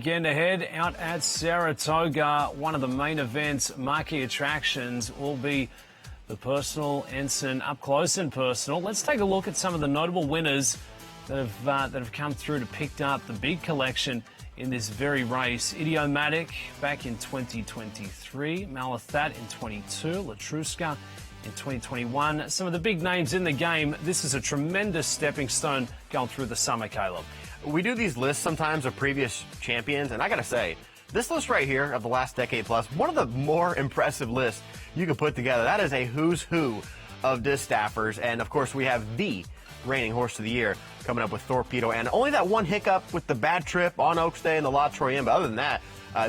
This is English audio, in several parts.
weekend ahead out at Saratoga. One of the main events, marquee attractions, will be the Personal Ensign up close and personal. Let's take a look at some of the notable winners that have come through to pick up the big collection in this very race. Idiomatic back in 2023, Malathat in 22, Latruska in 2021. Some of the big names in the game. This is a tremendous stepping stone going through the summer, Caleb. We do these lists sometimes of previous champions, and I gotta say, this list right here of the last decade plus, one of the more impressive lists you can put together. That is a who's who of distaffers, and of course we have the reigning horse of the year coming up with Torpedo Anna. Only that one hiccup with the bad trip on Oaks Day and the La Troyenne, but other than that,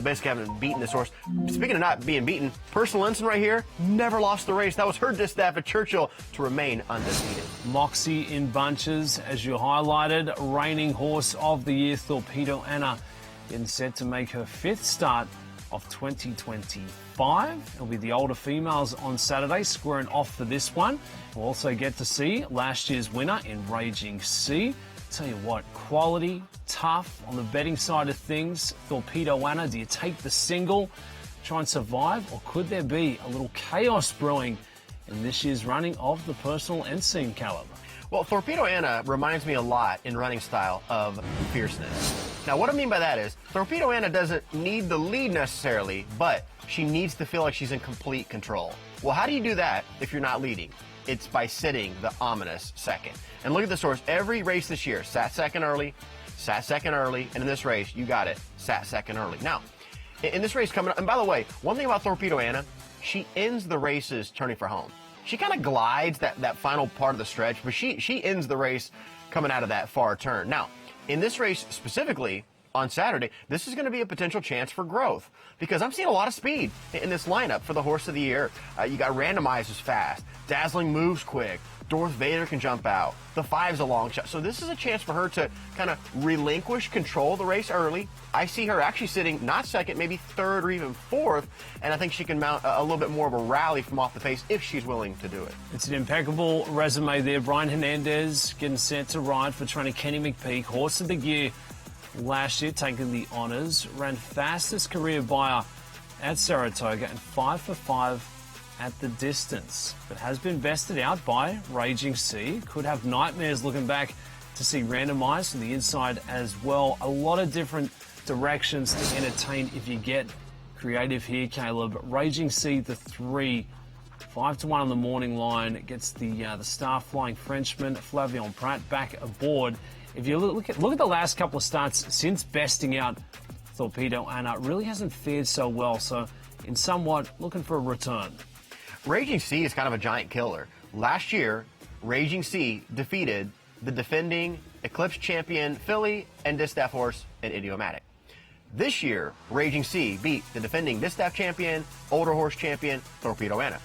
basically haven't beaten this horse. Speaking of not being beaten, Personal Ensign right here never lost the race. That was her distaff at Churchill to remain undefeated. Moxie in bunches, as you highlighted. Reigning horse of the year, Torpedo Anna, getting set to make her fifth start of 2025. It'll be the older females on Saturday, squaring off for this one. We'll also get to see last year's winner in Raging Sea. Tell you what, quality, tough on the betting side of things. Torpedo Anna, do you take the single, try and survive, or could there be a little chaos brewing in this year's running of the Personal Ensign, Caleb? Well, Torpedo Anna reminds me a lot in running style of fierceness. Now, what I mean by that is, Torpedo Anna doesn't need the lead necessarily, but she needs to feel like she's in complete control. Well, how do you do that if you're not leading? It's by sitting the ominous second. And look at this horse. Every race this year, sat second early, and in this race, you got it, sat second early. Now, in this race coming up, and by the way, one thing about Torpedo Anna, she ends the races turning for home. She kind of glides that final part of the stretch, but she ends the race coming out of that far turn. Now, in this race specifically, on Saturday, this is going to be a potential chance for growth because I'm seeing a lot of speed in this lineup for the horse of the year. You got Randomized is fast, Dazzling moves quick, Darth Vader can jump out, the Five's a long shot. So this is a chance for her to kind of relinquish control of the race early. I see her actually sitting not second, maybe third or even fourth, and I think she can mount a little bit more of a rally from off the pace if she's willing to do it. It's an impeccable resume there. Brian Hernandez getting set to ride for trainer Kenny McPeak, horse of the year last year, taking the honours, ran fastest career buyer at Saratoga and 5 for 5 at the distance, but has been bested out by Raging Sea. Could have nightmares looking back to see Randomized from the inside as well. A lot of different directions to entertain if you get creative here, Caleb. Raging Sea, the 3, 5 to 1 on the morning line, gets the star flying Frenchman Flavion Prat back aboard. If you look at the last couple of starts since besting out Torpedo Anna, it really hasn't fared so well. So, in somewhat looking for a return. Raging Sea is kind of a giant killer. Last year, Raging Sea defeated the defending Eclipse champion filly and distaff horse in Idiomatic. This year, Raging Sea beat the defending distaff champion, older horse champion, Torpedo Anna.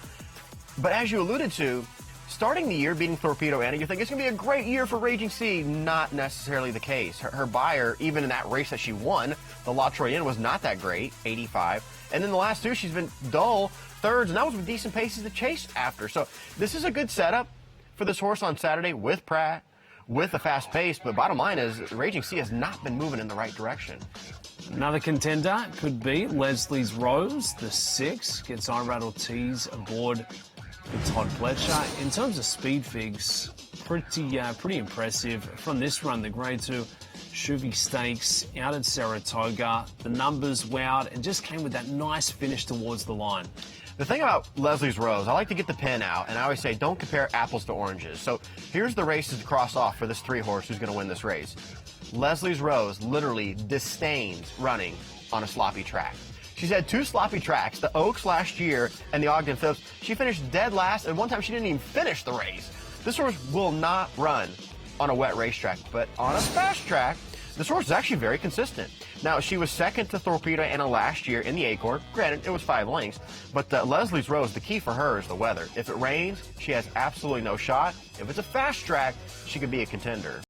But as you alluded to, starting the year beating Torpedo Anna, you think it's going to be a great year for Raging Sea. Not necessarily the case. Her buyer, even in that race that she won, the La Troyenne, was not that great, 85. And then the last two, she's been dull thirds, and that was with decent paces to chase after. So this is a good setup for this horse on Saturday with Pratt, with a fast pace. But bottom line is, Raging Sea has not been moving in the right direction. Another contender could be Leslie's Rose, the 6, gets Irad Ortiz aboard with Todd Fletcher. In terms of speed figs, pretty impressive. From this run, the Grade 2 Chuvy Stakes out at Saratoga. The numbers wowed and just came with that nice finish towards the line. The thing about Leslie's Rose, I like to get the pen out, and I always say don't compare apples to oranges. So here's the races to cross off for this 3-horse who's going to win this race. Leslie's Rose literally disdains running on a sloppy track. She's had 2 sloppy tracks, the Oaks last year and the Ogden Phillips. She finished dead last, and one time she didn't even finish the race. This horse will not run on a wet racetrack, but on a fast track, this horse is actually very consistent. Now, she was second to Torpedo Anna last year in the A-Court. Granted, it was 5 lengths, but Leslie's Rose, the key for her is the weather. If it rains, she has absolutely no shot. If it's a fast track, she could be a contender.